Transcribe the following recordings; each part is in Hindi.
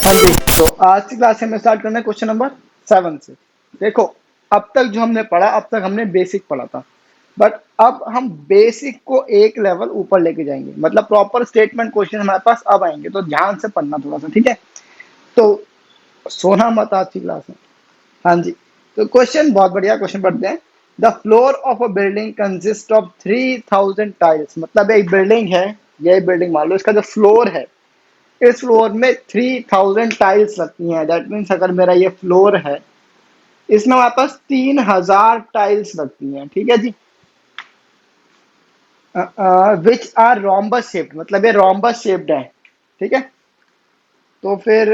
हाँ जी, तो आज की क्लास में स्टार्ट करना है क्वेश्चन नंबर 7 से। देखो, अब तक जो हमने पढ़ा, अब तक हमने बेसिक पढ़ा था, बट अब हम बेसिक को एक लेवल ऊपर लेके जाएंगे, मतलब प्रॉपर स्टेटमेंट क्वेश्चन हमारे पास अब आएंगे, तो ध्यान से पढ़ना थोड़ा सा, ठीक है। तो सोना मत आज की क्लास में। हाँ जी, तो क्वेश्चन बहुत बढ़िया क्वेश्चन पढ़ते हैं। The floor of a building consist of 3000 tiles, मतलब एक बिल्डिंग है, ये बिल्डिंग मान लो, इसका जो फ्लोर है, इस फ्लोर में 3000 टाइल्स लगती हैं। दैट मीन्स अगर मेरा ये फ्लोर है, इसमें हमारे पास 3000 टाइल्स लगती हैं, ठीक है जी। विच आर रोम्बस शेप्ड, मतलब ये रोम्बस शेप्ड है, ठीक है। तो फिर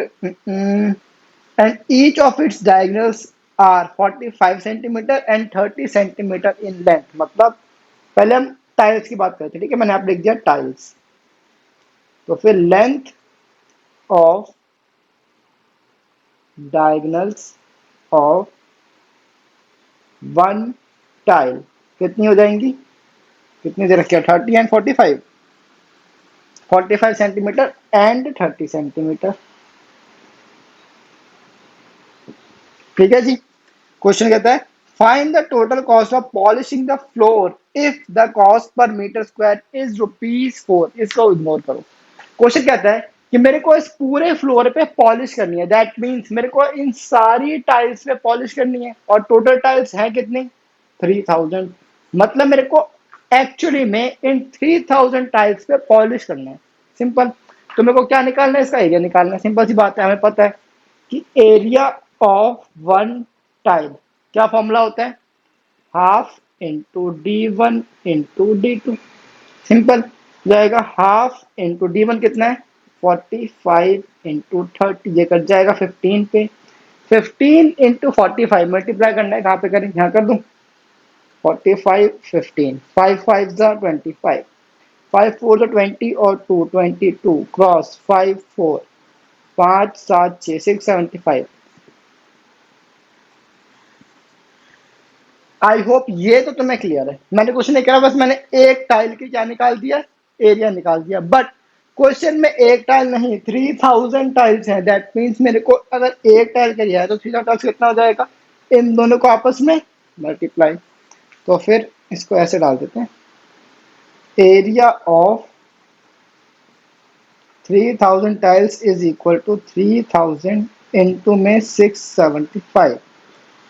and each of its diagonals are 45 centimetre and 30 centimetre in length, मतलब पहले हम टाइल्स की बात करते हैं, ठीक है। मैंने आप लिख दिया टाइल्स, तो फिर length of diagonals of one tile कितनी हो जाएंगी, कितनी दे रखी है, 30 एंड 45, 45 सेंटीमीटर एंड 30 सेंटीमीटर, ठीक है जी। क्वेश्चन कहता है find the total cost of polishing the floor if the cost per metre square is ₹4। इसको इग्नोर करो। क्वेश्चन कहता है कि मेरे को इस पूरे फ्लोर पे पॉलिश करनी है। दैट मीन्स मेरे को इन सारी टाइल्स पे पॉलिश करनी है, और टोटल टाइल्स है कितनी, 3000। मतलब मेरे को एक्चुअली में इन 3000 टाइल्स पे पॉलिश करना है। सिंपल। तो मेरे को क्या निकालना है, इसका एरिया निकालना है। सिंपल सी बात है, हमें पता है कि एरिया ऑफ वन टाइल क्या फॉर्मूला होता है, half into D1 into D2। Simple जाएगा, हाफ इंटू D1 कितना है 45 इंटू 30, ये कट जाएगा 15 पे। 15 इंटू 45 मल्टीप्लाई करना है, कहाँ पे करें, यहाँ कर दूं, 45 15 5 5 25, 5 4 20 और 2 22 क्रॉस 5 4 5 7 6 675। आई होप ये तो तुम्हें क्लियर है। मैंने क्वेश्चन नहीं करा, बस मैंने एक टाइल की क्या निकाल दिया, एरिया निकाल दिया। बट क्वेश्चन में एक टाइल नहीं, 3000 टाइल्स हैं। दैट मीन्स मेरे को अगर एक टाइल का एरिया है तो 3000 टाइल्स कितना हो जाएगा, इन दोनों को आपस में मल्टीप्लाई। तो फिर इसको ऐसे डाल देते हैं, area of 3000 tiles is equal to 3000 into में 675।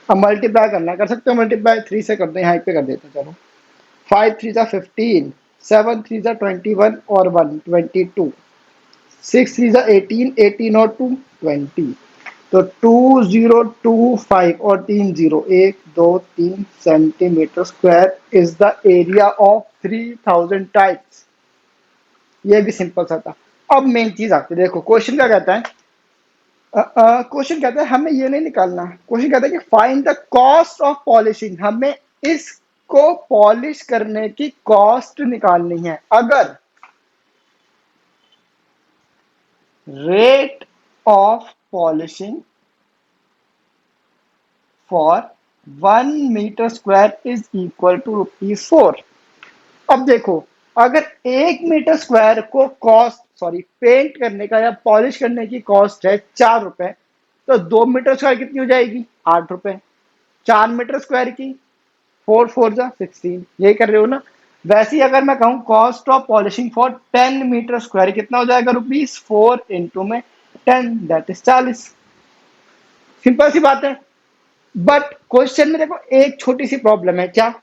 अब मल्टीप्लाई करना, कर सकते हो मल्टीप्लाई, 3 से कर दो, यहाँ पे कर देते हैं। चलो, 5 3 जा 15, 7 3 जा 21 और 1 22, 6 3 जा 18, 18 और 2 20। तो 2025 और 3 0 1 2 3 centimetre square is the area of 3000 tiles. ये भी सिंपल सा था। अब मेन चीज आती है, देखो क्वेश्चन क्या कहता है। क्वेश्चन कहता है हमें ये नहीं निकालना, क्वेश्चन कहता है कि find the cost of polishing, हमें इसको पॉलिश करने की कॉस्ट निकालनी है। अगर rate of polishing for 1 metre square is equal to ₹4। अब देखो, अगर 1 मीटर स्क्वायर को कॉस्ट, सॉरी, पेंट करने का या पॉलिश करने की कॉस्ट है ₹4, तो 2 मीटर स्क्वायर कितनी हो जाएगी, ₹8। 4 मीटर स्क्वायर की 4 4 जा 16, यही कर रहे हो ना। वैसे ही अगर मैं कहूँ cost of polishing for 10 metre square कितना हो जाएगा, ₹4 इंटू में 10, दैट इज 40। सिंपल सी बात है। बट क्वेश्चन में देखो एक छोटी सी प्रॉब्लम है, क्या,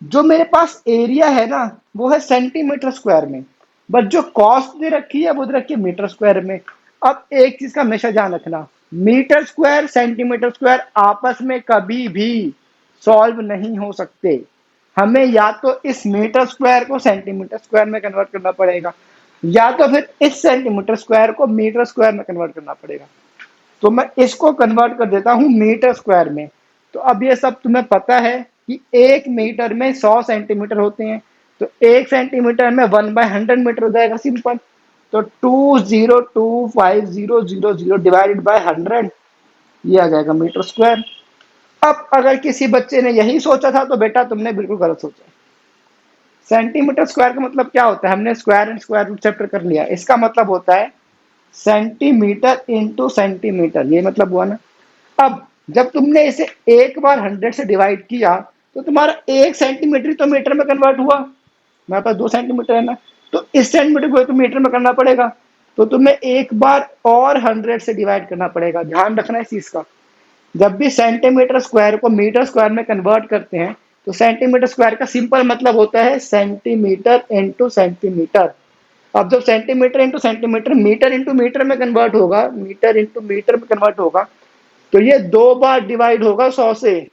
जो मेरे पास एरिया है ना वो है सेंटीमीटर स्क्वायर में, बट जो कॉस्ट दे रखी है वो दे रखी है मीटर स्क्वायर में। अब एक चीज का हमेशा ध्यान रखना, मीटर स्क्वायर सेंटीमीटर स्क्वायर आपस में कभी भी सॉल्व नहीं हो सकते। हमें या तो इस मीटर स्क्वायर को सेंटीमीटर स्क्वायर में कन्वर्ट करना पड़ेगा, या तो फिर इस सेंटीमीटर स्क्वायर को मीटर स्क्वायर में कन्वर्ट करना पड़ेगा। तो मैं इसको कन्वर्ट कर देता हूं मीटर स्क्वायर में। तो अब ये सब तुम्हें पता है कि 1 मीटर में 100 सेंटीमीटर होते हैं, तो 1 सेंटीमीटर में 1/100 मीटर हो जाएगा, सिंपल। तो 2025000 डिवाइडेड बाय 100, ये आ जाएगा मीटर स्क्वायर। अब अगर किसी बच्चे ने यही सोचा था तो बेटा तुमने बिल्कुल गलत सोचा। सेंटीमीटर स्क्वायर का मतलब क्या होता है, हमने square and square root chapter कर लिया। इसका मतलब होता है सेंटीमीटर इंटू सेंटीमीटर, ये मतलब हुआ ना। अब जब तुमने इसे एक बार 100 से डिवाइड किया तो तुम्हारा 1 सेंटीमीटर तो मीटर में कन्वर्ट हुआ। मेरे पास 2 सेंटीमीटर है ना, तो इस सेंटीमीटर को तो मीटर में करना पड़ेगा, तो तुम्हें एक बार और 100 से डिवाइड करना पड़ेगा। ध्यान रखना इस चीज का, जब भी सेंटीमीटर स्क्वायर को मीटर स्क्वायर में कन्वर्ट करते हैं तो सेंटीमीटर स्क्वायर का सिंपल मतलब होता है सेंटीमीटर इंटू सेंटीमीटर। अब जब centimetre into centimetre metre into metre में कन्वर्ट होगा, मीटर इंटू मीटर में कन्वर्ट होगा, तो ये 2 बार डिवाइड होगा 100 से।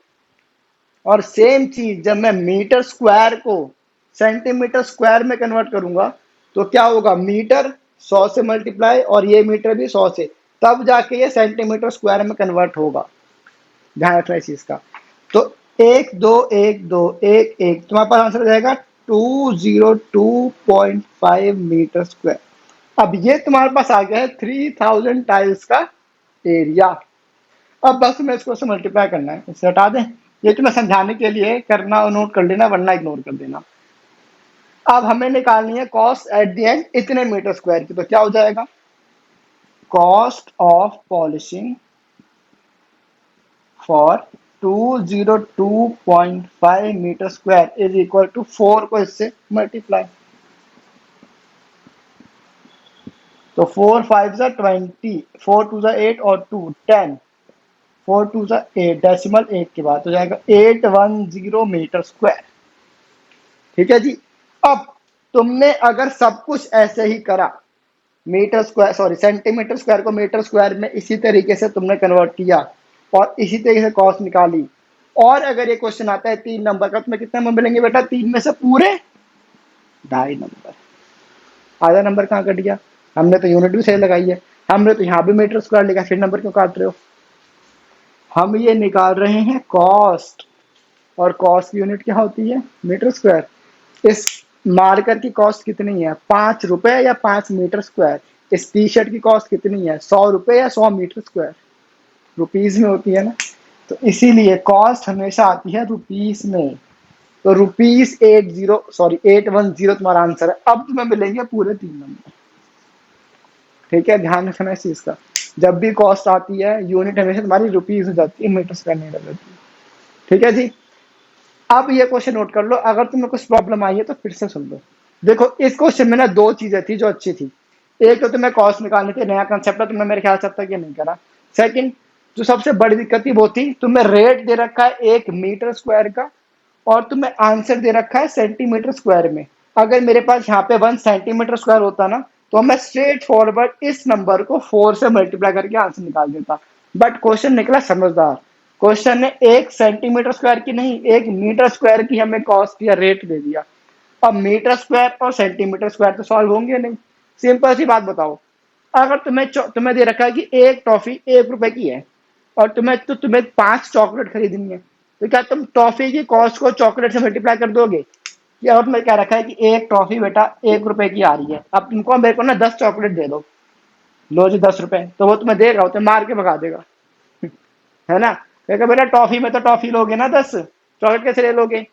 और सेम चीज जब मैं मीटर स्क्वायर को सेंटीमीटर स्क्वायर में कन्वर्ट करूंगा तो क्या होगा, मीटर 100 से मल्टीप्लाई और ये मीटर भी 100 से, तब जाके ये सेंटीमीटर स्क्वायर में कन्वर्ट होगा। ध्यान रखना इस चीज का। तो 1 2 1 2 1 1 तुम्हारे पास आंसर हो जाएगा 202.5 मीटर स्क्वायर। अब ये तुम्हारे पास आ गया है 3000 टाइल्स का एरिया। अब बस तुम्हें इसको से मल्टीप्लाई करना है, इसे हटा दें, ये तुम्हें समझाने के लिए करना और नोट कर लेना, वरना इग्नोर कर देना। अब हमें निकालनी है कॉस्ट एट द एंड इतने मीटर स्क्वायर की, तो क्या हो जाएगा, cost of polishing for 202.5 metre square is equal to 4 को इससे मल्टीप्लाई। तो 4 5 जा 20, 4 2 जा 8 और 2 10, 4 2 जा 8, डेसिमल 8 के बाद हो जाएगा 810 मीटर स्क्वायर। ठीक है जी। अब तुमने अगर सब कुछ ऐसे ही करा, metre square sorry centimetre square को मीटर स्क्वायर में इसी तरीके से तुमने कन्वर्ट किया और इसी तरीके से कॉस्ट निकाली, और अगर ये क्वेश्चन आता है 3 नंबर का, तुम्हें कितने नंबर मिलेंगे बेटा, 3 में से पूरे 2.5 नंबर। आधा नंबर कहाँ कट गया, हमने तो यूनिट भी सही लगाई है, हमने तो यहाँ भी मीटर स्क्वायर लिखा, फिर नंबर क्यों काट रहे हो। हम ये निकाल रहे हैं कॉस्ट, और कॉस्ट की यूनिट क्या होती है, मीटर स्क्वायर। इस मार्कर की कॉस्ट कितनी है, 5 रुपए या 5 मीटर स्क्वायर। इस टी शर्ट की कॉस्ट कितनी है, 100 रुपए या 100 मीटर स्क्वायर, रुपीज में होती है ना। तो इसीलिए कॉस्ट हमेशा आती है रुपीज में। तो ₹810 तुम्हारा आंसर है। अब तुम्हें मिलेंगे पूरे 3 नंबर। ठीक है, ध्यान रखना इस चीज का, जब भी कॉस्ट आती है यूनिट हमेशा तुम्हारी रुपीज हो जाती है, मीटर स्क्वायर नहीं रहती। ठीक है जी। अब ये क्वेश्चन नोट कर लो, अगर तुम्हें कुछ प्रॉब्लम आई है तो फिर से सुन लो। देखो इस क्वेश्चन में ना 2 चीजें थी जो अच्छी थी। एक तो तुम्हें कॉस्ट निकालनी थी, नया कंसेप्ट है, तुमने मेरे ख्याल से अब तक ये नहीं करा। सेकंड, जो सबसे बड़ी दिक्कत थी वो थी तुम्हें रेट दे रखा है 1 मीटर स्क्वायर का और तुम्हें आंसर दे रखा है सेंटीमीटर स्क्वायर में। अगर मेरे पास यहाँ पे 1 सेंटीमीटर स्क्वायर होता ना तो मैं स्ट्रेट फॉरवर्ड इस नंबर को 4 से मल्टीप्लाई करके आंसर निकाल देता। बट क्वेश्चन निकला समझदार, क्वेश्चन ने 1 सेंटीमीटर स्क्वायर की नहीं 1 मीटर स्क्वायर की हमें कॉस्ट या रेट दे दिया। अब मीटर स्क्वायर और सेंटीमीटर स्क्वायर तो सॉल्व होंगे नहीं। सिंपल सी बात बताओ, अगर तुम्हें दे रखा है कि एक टॉफी 1 रुपए की है और तुम्हें 5 चॉकलेट खरीदनी है, तो क्या तुम टॉफी की कॉस्ट को चॉकलेट से मल्टीप्लाई कर दोगे। या और तुम्हें क्या रखा है कि एक टॉफी बेटा 1 रुपए की आ रही है, अब तुमको मेरे को ना 10 चॉकलेट दे दो, लो जी 10 रुपए, तो वो तुम्हें देगा, वो तुम्हें मार के भगा देगा, है ना। कहेगा बेटा टॉफी में तो टॉफी लोगे ना, 10 चॉकलेट कैसे ले लोगे।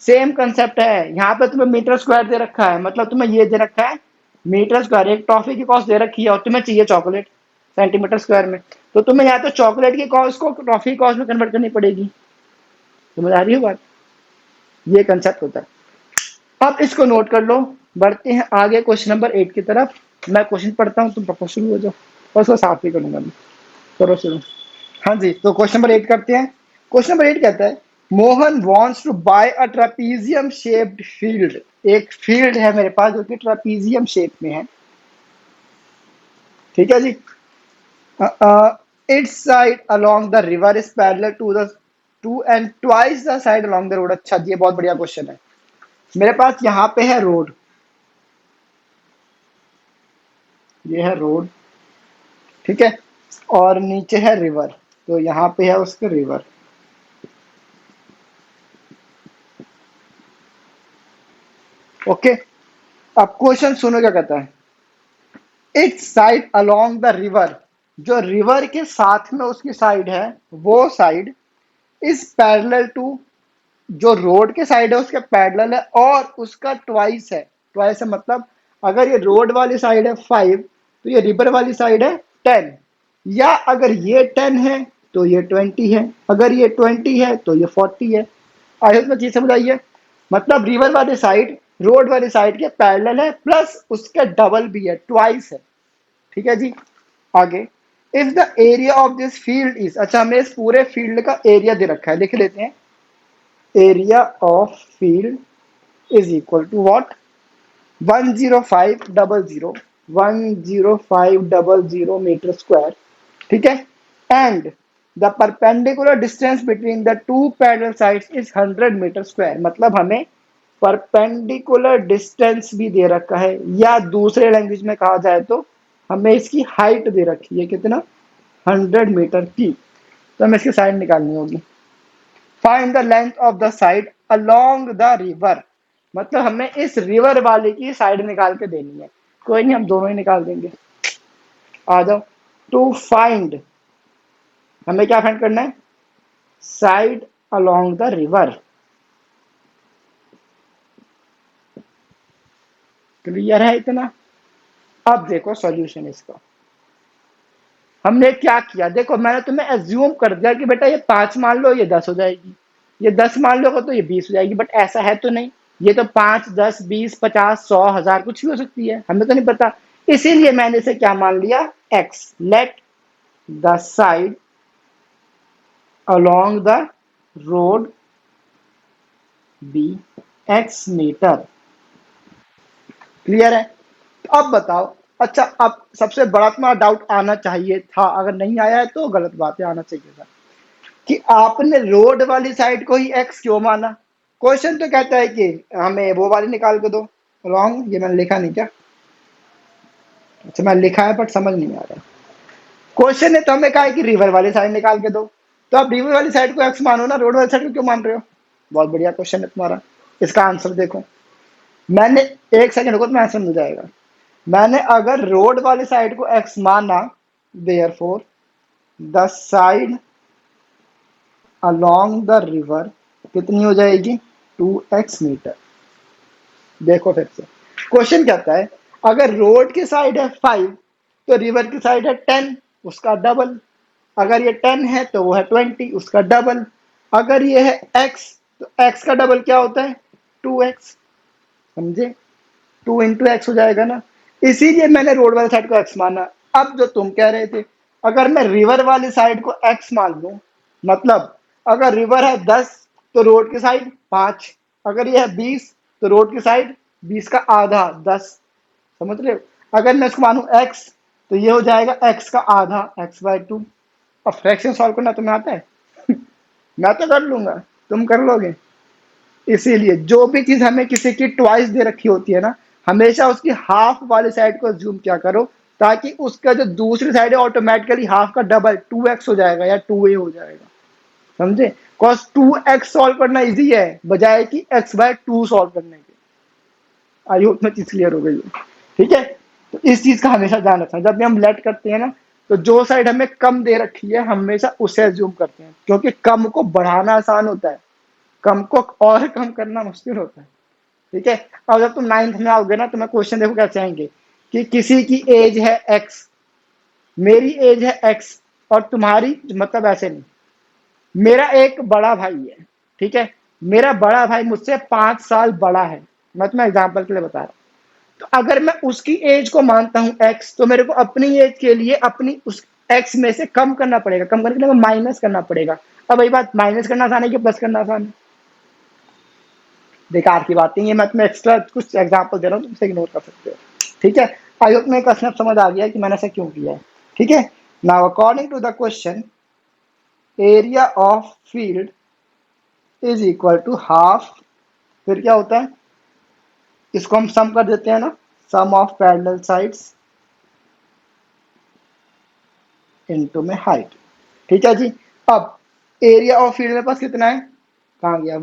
सेम कंसेप्ट है, यहाँ पे तुम्हें मीटर स्क्वायर दे रखा है, मतलब तुम्हें ये दे रखा है मीटर स्क्वायर, एक टॉफी की कॉस्ट दे रखी है और तुम्हें चाहिए चॉकलेट सेंटीमीटर स्क्वायर में, तो तुम्हें यहाँ तो चॉकलेट की कॉस्ट को टॉफी की कॉस्ट में कन्वर्ट करनी पड़ेगी। समझ आ रही है बात, ये कंसेप्ट होता है। अब इसको नोट कर लो, बढ़ते हैं आगे क्वेश्चन नंबर 8 की तरफ। मैं क्वेश्चन पढ़ता हूँ, तुम प्रपोज शुरू हो जाओ और उसको साफ भी करूंगा मैं। करो शुरू। हाँ जी, तो क्वेश्चन नंबर 8 करते हैं। क्वेश्चन नंबर 8 कहता है Mohan wants to buy a trapezium shaped field. एक फील्ड है मेरे पास जो कि ट्रापीजियम शेप में है। ठीक है जी। It's side along the river is parallel to the two and twice the side along the road. अच्छा जी, ये बहुत बढ़िया क्वेश्चन है। मेरे पास यहाँ पे है रोड, ये है रोड, ठीक है, और नीचे है रिवर, तो यहाँ पे है उसके रिवर। ओके, अब क्वेश्चन सुनो क्या कहता है, it's side along the river, जो रिवर के साथ में उसकी साइड है वो साइड इज पैरेलल टू, जो रोड के साइड है उसके पैरेलल है और उसका ट्वाइस है। ट्वाइस है मतलब अगर ये रोड वाली साइड है 5 तो ये रिवर वाली साइड है 10, या अगर ये 10 है तो ये 20 है, अगर ये 20 है तो ये 40 है। आई होप में चीज समझ आई है। मतलब रिवर वाली साइड रोड वाली साइड के पैरेलल है, प्लस उसके डबल भी है, ट्वाइस है। ठीक है जी। आगे, if the area of this field is, अच्छा हमें इस पूरे फील्ड का एरिया दे रखा है, लिख लेते हैं। Area of field is equal to what, 10500 metre square. ठीक है। And the perpendicular distance between the two parallel sides is 100 metre square. मतलब हमें परपेंडिकुलर डिस्टेंस भी दे रखा है, या दूसरे लैंग्वेज में कहा जाए तो हमें इसकी हाइट दे रखी है, कितना, 100 मीटर की। तो हमें इसकी साइड निकालनी होगी। Find the length of the side along the river. मतलब हमें इस रिवर वाले की साइड निकाल के देनी है। कोई नहीं, हम दोनों ही निकाल देंगे। आ जाओ। टू फाइंड, हमें क्या फाइंड करना है, side along the river. Clear है इतना। अब देखो सॉल्यूशन इसका। हमने क्या किया, देखो मैंने तुम्हें एज्यूम कर दिया कि बेटा ये 5 मान लो, ये 10 हो जाएगी, ये 10 मान लो तो ये 20 हो जाएगी, बट ऐसा है तो नहीं। ये तो 5, 10, 20, 50, 100, 1000 कुछ भी हो सकती है, हमें तो नहीं पता। इसीलिए मैंने इसे क्या मान लिया, X. Let the side along the road be X metre. Clear है। तो अब बताओ, अच्छा अब सबसे बड़ा तुम्हारा डाउट आना चाहिए था, अगर नहीं आया है तो गलत बात है, आना चाहिए था, कि आपने रोड वाली साइड को ही एक्स क्यों माना। क्वेश्चन तो कहता है कि हमें वो वाली निकाल के दो। रॉन्ग, ये मैंने लिखा नहीं क्या, अच्छा मैंने लिखा है बट समझ नहीं आ रहा। क्वेश्चन ने तो हमें कहा है कि रिवर वाली साइड निकाल के दो, तो आप रिवर वाली साइड को एक्स मानो ना, रोड वाली साइड को क्यों मान रहे हो। बहुत बढ़िया क्वेश्चन है तुम्हारा। इसका आंसर देखो, मैंने, एक सेकंड रुको तो आंसर मिल जाएगा। मैंने अगर रोड वाली साइड को एक्स माना, therefore the side along the river कितनी हो जाएगी, 2x मीटर। देखो फिर से क्वेश्चन कहता है, अगर रोड की साइड है 5 तो रिवर की साइड है 10, उसका डबल। अगर ये 10 है तो वो है 20, उसका डबल। अगर ये है x तो x का डबल क्या होता है, 2x। समझे, 2 × x हो जाएगा ना। इसीलिए मैंने रोड वाली साइड को x माना। अब जो तुम कह रहे थे, अगर मैं रिवर वाली साइड को x मान लूं, मतलब अगर रिवर है 10 तो रोड की साइड 5, अगर ये है 20 तो रोड की साइड 20 का आधा 10। समझ रहे हो। अगर मैं इसको मानूं x तो ये हो जाएगा x का आधा, x/2। अब फ्रैक्शन सॉल्व करना तुम्हें आता है मैं तो कर लूंगा, तुम कर लोगे। इसीलिए जो भी चीज हमें किसी की ट्वाइस दे रखी होती है ना, हमेशा उसकी हाफ वाली साइड को जूम क्या करो, ताकि उसका जो दूसरी साइड है ऑटोमेटिकली हाफ का डबल 2x हो जाएगा या 2a हो जाएगा। समझे, कॉस 2x सॉल्व करना इजी है बजाय कि x/2 सॉल्व करने के। आई होप में चीज क्लियर हो गई है। ठीक है। तो इस चीज का हमेशा ध्यान रखना, जब भी हम लेट करते हैं ना, तो जो साइड हमें कम दे रखी है हमेशा उसे जूम करते हैं, क्योंकि कम को बढ़ाना आसान होता है, कम को और कम करना मुश्किल होता है। ठीक है। अब जब तुम 9th में आओगे ना, तो मैं क्वेश्चन देखो कैसे आएंगे, कि किसी की एज है x, मेरी एज है x, और तुम्हारी, मतलब ऐसे नहीं, मेरा एक बड़ा भाई है। ठीक है। मेरा बड़ा भाई मुझसे 5 साल बड़ा है, मैं तुम्हें एग्जाम्पल के लिए बता रहा हूँ। तो अगर मैं उसकी एज को मानता हूँ x, तो मेरे को अपनी एज के लिए अपनी उस x में से कम करना पड़ेगा, कम करने के लिए माइनस करना पड़ेगा। अब वही बात, माइनस करना आसान है कि प्लस करना आसान है। बेकार की बात नहीं है, मैं तुम्हें एक्स्ट्रा कुछ एग्जांपल दे रहा हूँ, तुमसे इग्नोर कर सकते हो। ठीक है। आई होप में क्वेश्चन समझ आ गया कि मैंने ऐसा क्यों किया है। ठीक है। Now according to the question, area of field is equal to half, फिर क्या होता है, इसको हम सम कर देते हैं ना, सम ऑफ पैरेलल साइड्स इनटू में हाइट। ठीक है जी। अब एरिया ऑफ फील्ड मेरे पास कितना है, कहाँ गया,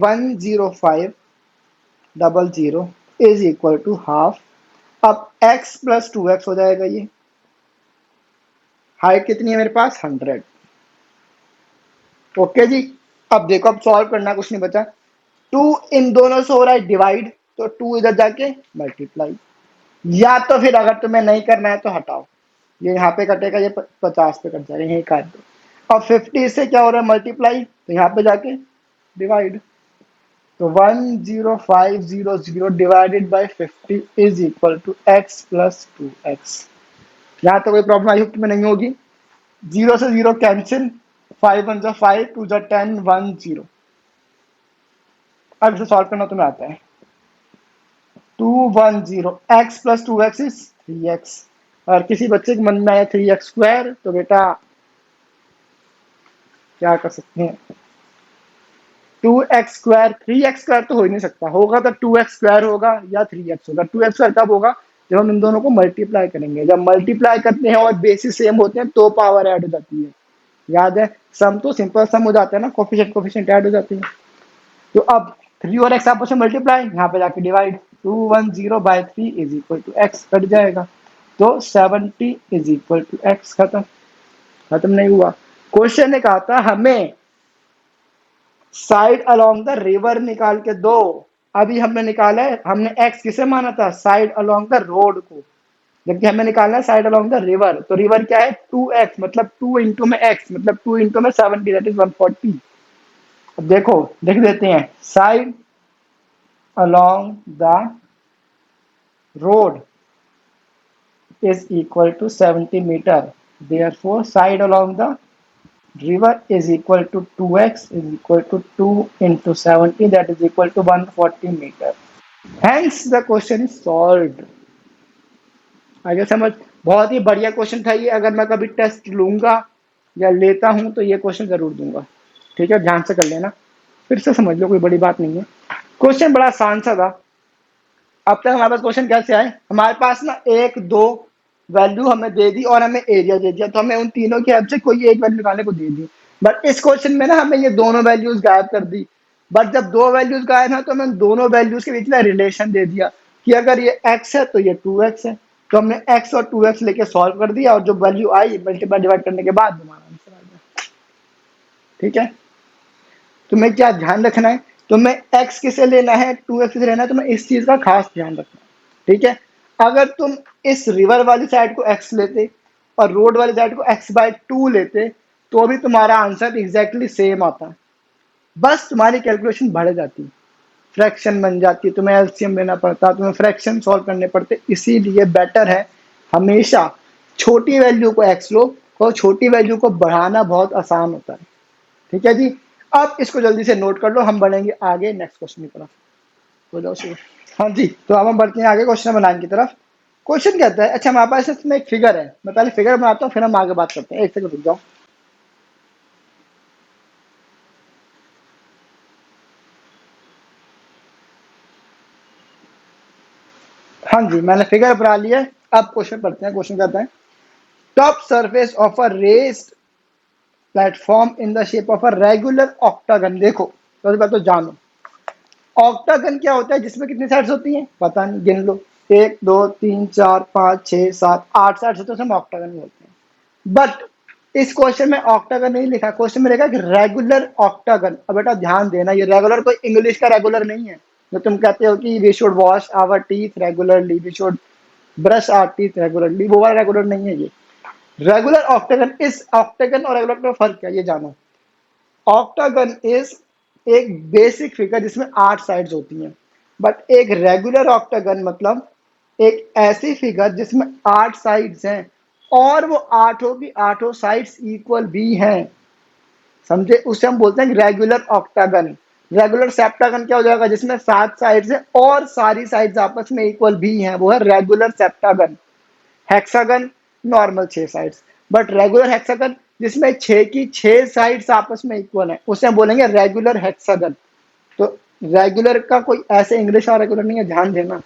10500 इज इक्वल टू हाफ। अब x+2x हो जाएगा ये। हाइट कितनी है मेरे पास, 100। ओके जी। अब देखो, अब सॉल्व करना कुछ नहीं बचा। 2 इन दोनों से हो रहा है डिवाइड, तो 2 इधर जाके मल्टीप्लाई, या तो फिर अगर तुम्हें नहीं करना है तो हटाओ। ये यहाँ पे कटेगा, ये 50 पे कट जाएगा, यही काट दो। अब 50 से क्या हो रहा है मल्टीप्लाई, तो यहाँ पे जाके डिवाइड। तो 10500 divided by 50 is equal to x plus 2x। यहाँ तो कोई प्रॉब्लम आई होप में नहीं होगी। 0 से 0 कैंसिल, 5 1 जा 5, 2 जा 10, 1 0। अब इसे सॉल्व करना तुम्हें आता है। 210 x plus 2x is 3x। और किसी बच्चे के मन में आया 3x स्क्वायर, तो बेटा क्या कर सकते हैं, 2x स्क्वायर, 3x स्क्वायर तो हो ही नहीं सकता, होगा तो 2x स्क्वायर होगा या 3x होगा। 2x स्क्वायर कब होगा, जब हम इन दोनों को मल्टीप्लाई करेंगे। जब मल्टीप्लाई करते हैं और बेसिस सेम होते हैं तो पावर ऐड हो जाती है। याद है, सम तो सिंपल सम हो जाता है ना, कोफिशिएंट कोफिशिएंट ऐड हो जाते हैं। तो अब 3 और x आपस में मल्टीप्लाई, यहाँ पे जाके divide. 210/3 is equal to x, cut जाएगा। तो 70 इज इक्वल टू x। खत्म। खत्म नहीं हुआ, क्वेश्चन ने कहा था हमें साइड अलोंग द रिवर निकाल के दो। अभी हमने निकाला है, हमने x किसे माना था, साइड अलोंग द रोड को, जबकि हमें निकालना है साइड अलोंग द रिवर। तो रिवर क्या है, 2x, मतलब 2 इंटू में x, मतलब 2 इंटू में 70, दैट इज 140। अब देखो लिख देते हैं, side along the road is equal to 70 meter. Therefore, side along the river is equal to 2x is equal to 2 into 70, that is equal to 140 meter. Hence, the question is solved. आगे समझ, बहुत ही बढ़िया क्वेश्चन था ये। अगर मैं कभी टेस्ट लूंगा या लेता हूं तो ये क्वेश्चन जरूर दूंगा। ठीक है, ध्यान से कर लेना, फिर से समझ लो, कोई बड़ी बात नहीं है। क्वेश्चन बड़ा आसान सा था। अब तक हमारे पास क्वेश्चन कैसे आए, हमारे पास ना एक दो वैल्यू हमें दे दी और हमें एरिया दे दिया, तो हमें उन तीनों की हेल्प से कोई एक वैल्यू निकालने को दे दी। बट इस क्वेश्चन में ना हमें ये दोनों वैल्यूज गायब कर दी। बट जब दो वैल्यूज गायब है तो हमें दोनों वैल्यूज के बीच में रिलेशन दे दिया कि अगर ये x है तो ये 2x है। तो हमने x और 2x लेके सॉल्व कर दिया और जो वैल्यू आई मल्टीप्लाई डिवाइड करने के बाद हमारा आंसर आ गया। ठीक है, तुम्हें क्या ध्यान रखना है, तुम्हें x किसे लेना है, 2x किसे लेना है, तुम्हें इस चीज का खास ध्यान रखना है। ठीक है, अगर तुम इस रिवर वाली साइड को x लेते और रोड वाली साइड को x/2 लेते तो भी तुम्हारा आंसर एग्जैक्टली सेम आता, बस तुम्हारी कैलकुलेशन बढ़ जाती, फ्रैक्शन बन जाती, तुम्हें एलसीएम लेना पड़ता, तुम्हें फ्रैक्शन सॉल्व करने पड़ते। इसीलिए बेटर है हमेशा छोटी वैल्यू को x लो, और छोटी वैल्यू को बढ़ाना बहुत आसान होता है। ठीक है जी, अब इसको जल्दी से नोट कर लो, हम बढ़ेंगे आगे नेक्स्ट क्वेश्चन की तरफ। हो जाओ शुरू। हाँ जी, तो अब हम बढ़ते हैं आगे क्वेश्चन नंबर 9 की तरफ। क्वेश्चन कहता है, अच्छा हमारे पास इसमें एक फिगर है, मैं पहले फिगर बनाता हूँ फिर हम आगे बात करते हैं। एक सेकंड रुक जाओ। हाँ जी, मैंने फिगर बना लिया है। अब क्वेश्चन पढ़ते हैं। क्वेश्चन कहता है, top surface of a raised platform in the shape of a regular octagon. देखो सबसे पहले तो जानो ऑक्टागन क्या होता है, जिसमें कितनी साइड्स होती हैं पता नहीं, गिन लो, 1 2 3 4 5 6 7 8 साइड्स होते हैं, हम ऑक्टागन बोलते हैं। बट इस क्वेश्चन में ऑक्टागन नहीं लिखा, क्वेश्चन में लिखा कि रेगुलर ऑक्टागन। अब बेटा ध्यान देना, ये रेगुलर कोई इंग्लिश का रेगुलर नहीं है जो तुम कहते हो कि we should wash our teeth regularly, we should brush our teeth regularly, वो वाला रेगुलर नहीं है ये। रेगुलर ऑक्टागन, इस ऑक्टागन और रेगुलर का फर्क क्या है ये जानो। ऑक्टागन इज एक बेसिक फिगर जिसमें 8 साइड्स होती हैं, बट एक रेगुलर ऑक्टागन मतलब एक ऐसी फिगर जिसमें 8 साइड्स हैं और वो आठों की आठों साइड्स इक्वल भी हैं, समझे, उसे हम बोलते हैं रेगुलर ऑक्टागन। रेगुलर सेप्टागन क्या हो जाएगा, जिसमें 7 साइड्स हैं और सारी साइड्स आपस में इक्वल भी हैं, वो है regular septagon. Hexagon normal 6 sides, but regular hexagon जिसमें 6 की 6 साइड्स आपस में इक्वल है उसे हम बोलेंगे रेगुलर हेक्सागन। तो रेगुलर का कोई ऐसे इंग्लिश और रेगुलर नहीं है, ध्यान देना।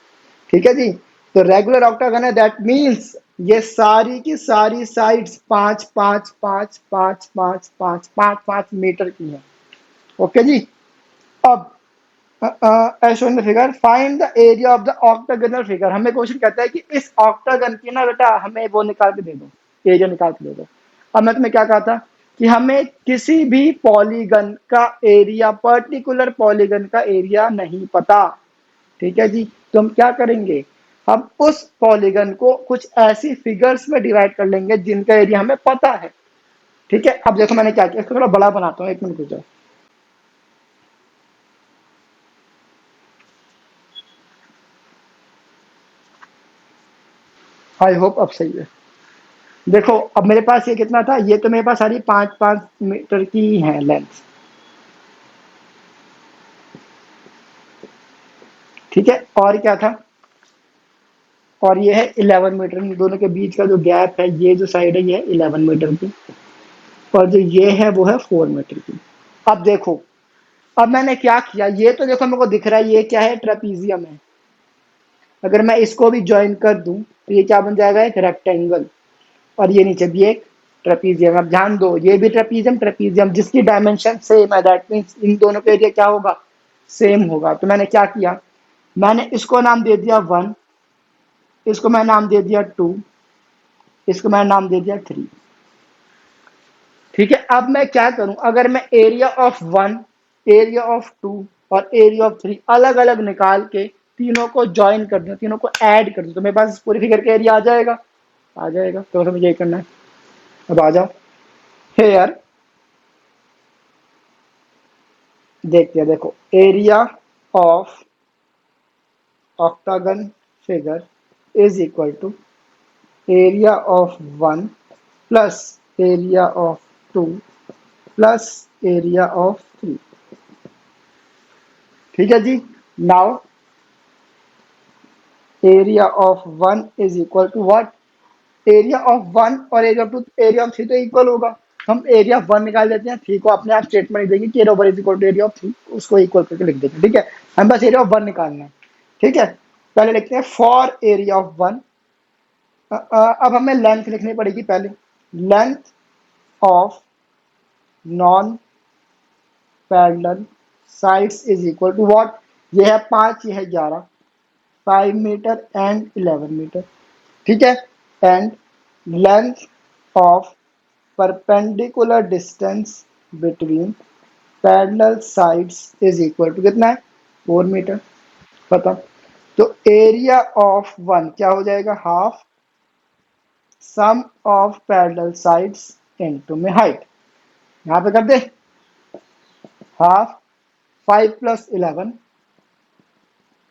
ठीक है जी, तो रेगुलर ऑक्टागन है, दैट मीन्स ये सारी की सारी साइड्स 5 5 5 5 5 5 5 5 मीटर की है। ओके जी, अब as shown in the figure, find the area of the octagonal figure। हमें क्वेश्चन कहता है कि इस ऑक्टागन की ना बेटा हमें वो निकाल के दे दो, एरिया निकाल के दे दो। अब मैं तुम्हें क्या कहा था कि हमें किसी भी पॉलीगन का एरिया, पर्टिकुलर पॉलीगन का एरिया नहीं पता। ठीक है जी, तो हम क्या करेंगे, हम उस पॉलीगन को कुछ ऐसी फिगर्स में डिवाइड कर लेंगे जिनका एरिया हमें पता है। ठीक है, अब देखो मैंने क्या किया, इसको थोड़ा बड़ा बनाता हूँ, 1 मिनट रुक जाओ। आई होप अब सही है। देखो अब मेरे पास ये कितना था, ये तो मेरे पास सारी 5-5 मीटर की है लेंथ। ठीक है, और क्या था, और ये है 11 मीटर, इन दोनों के बीच का जो गैप है, ये जो साइड है ये है 11 मीटर की, और जो ये है वो है 4 मीटर की। अब देखो, अब मैंने क्या किया, ये तो देखो मेरे को दिख रहा है ये क्या है, ट्रेपीजियम है। अगर मैं इसको भी ज्वाइन कर दूं तो ये क्या बन जाएगा, एक रेक्टेंगल, और ये नीचे भी एक ट्रेपीजियम। अब ध्यान दो, ये भी ट्रेपीजियम ट्रेपीजियम जिसकी डायमेंशन सेम है, दैट मीन्स इन दोनों का एरिया क्या होगा, सेम होगा। तो मैंने क्या किया, मैंने इसको नाम दे दिया 1, इसको मैं नाम दे दिया 2, इसको मैं नाम दे दिया 3। ठीक है, अब मैं क्या करूं, अगर मैं एरिया ऑफ 1, एरिया ऑफ 2 और एरिया ऑफ 3 अलग अलग निकाल के तीनों को ज्वाइन कर दूं, तीनों को ऐड कर दूं, तो मेरे पास पूरी फिगर का एरिया आ जाएगा। आ जाएगा, तो मुझे यही करना है। अब आ जाओ हेयर, देखते हैं। देखो, area of octagon figure is equal to area of 1 plus area of 2 plus area of 3। ठीक है जी। Now area of 1 is equal to what, area of 1 और एरिया ऑफ 2, एरिया ऑफ 3 तो इक्वल होगा। हम एरिया ऑफ 1 निकाल देते हैं, 3 को अपने आप स्टेटमेंट देंगे कि area of 1 is equal to area of 3, उसको इक्वल करके लिख देंगे। ठीक है, हम बस एरिया ऑफ 1 निकालना है। ठीक है, पहले लिखते हैं फॉर एरिया ऑफ 1। अब हमें लेंथ लिखनी पड़ेगी पहले, length of non parallel sides is equal to what, ये है 5, ये है 11, 5 मीटर एंड 11 मीटर। ठीक है, and length of perpendicular distance between parallel sides is equal to कितना है, 4 मीटर। पता, तो एरिया ऑफ 1 क्या हो जाएगा, half sum of parallel sides into में हाइट। यहाँ पे कर दे, हाफ 5 प्लस 11,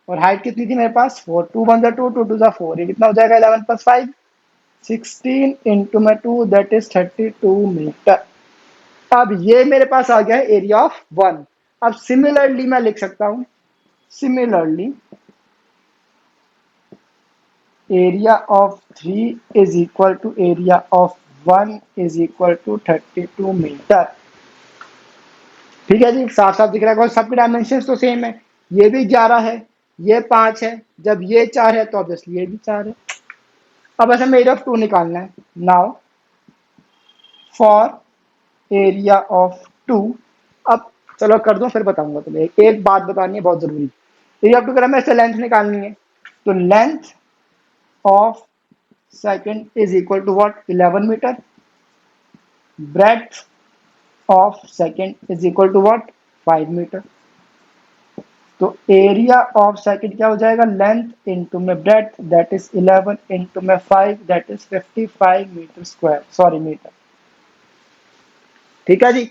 और हाइट कितनी थी मेरे पास 4, 2 वन जा 2, 2 टू जा 4, ये कितना हो जाएगा 11 प्लस 5, 16 इंटू में 2 दैट इज 32 मीटर। अब ये मेरे पास आ गया है एरिया ऑफ 1। अब सिमिलरली मैं लिख सकता हूं, similarly area of 3 is equal to area of 1 is equal to 32 metre. ठीक है जी, साफ साफ दिख रहा है, और सबके डायमेंशन तो सेम है, ये भी 11 है, ये 5 है, जब ये 4 है तो ऑब्वियसली ये भी 4 है। अब ऐसे में एरिया ऑफ 2 निकालना है। नाउ फॉर एरिया ऑफ 2, अब चलो कर दो फिर बताऊंगा तुम्हें, एक बात बतानी है बहुत जरूरी। एरिया ऑफ 2 करा, मैं इससे लेंथ निकालनी है, तो length of second is equal to what, 11 metre, breadth of second is equal to what, 5 metre. तो एरिया ऑफ सेकंड क्या हो जाएगा, लेंथ इंटू में ब्रेड्थ दैट इज 11 इंटू में 5 that is 55 metre square, sorry metre. ठीक है जी,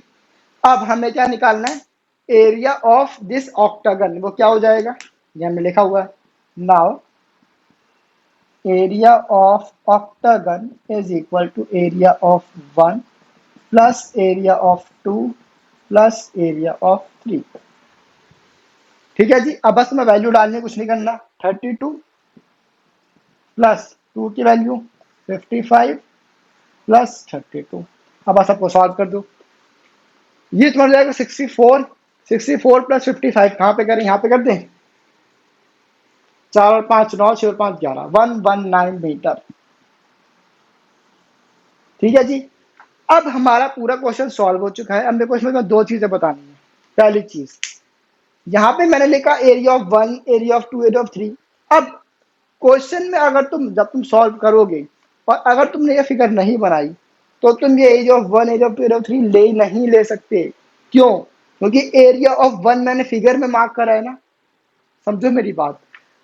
अब हमें क्या निकालना है, एरिया ऑफ दिस ऑक्टागन, वो क्या हो जाएगा, ये हमने लिखा हुआ है। Now area of octagon is equal to area of 1 plus area of 2 plus area of 3। ठीक है जी, अब बस मैं वैल्यू डालने, कुछ नहीं करना, 32 प्लस 2 की वैल्यू 55 प्लस 32। अब बस सबको सॉल्व कर दो, ये समझ जाएगा 64, 64 प्लस 55 कहाँ पे करें, यहाँ पे कर दें, 4 और 5 9, 6 और 5 11, 119 मीटर। ठीक है जी, अब हमारा पूरा क्वेश्चन सॉल्व हो चुका है। अब मेरे को इसमें दो चीजें बतानी है। पहली चीज, यहाँ पे मैंने लिखा area of 1, area of 2, area of 3। अब क्वेश्चन में अगर तुम, जब तुम सॉल्व करोगे और अगर तुमने ये फिगर नहीं बनाई, तो तुम ये area of 1, area of 2, area of 3 ले नहीं ले सकते। क्यों, क्योंकि एरिया ऑफ 1 मैंने फिगर में मार्क करा है ना, समझो मेरी बात।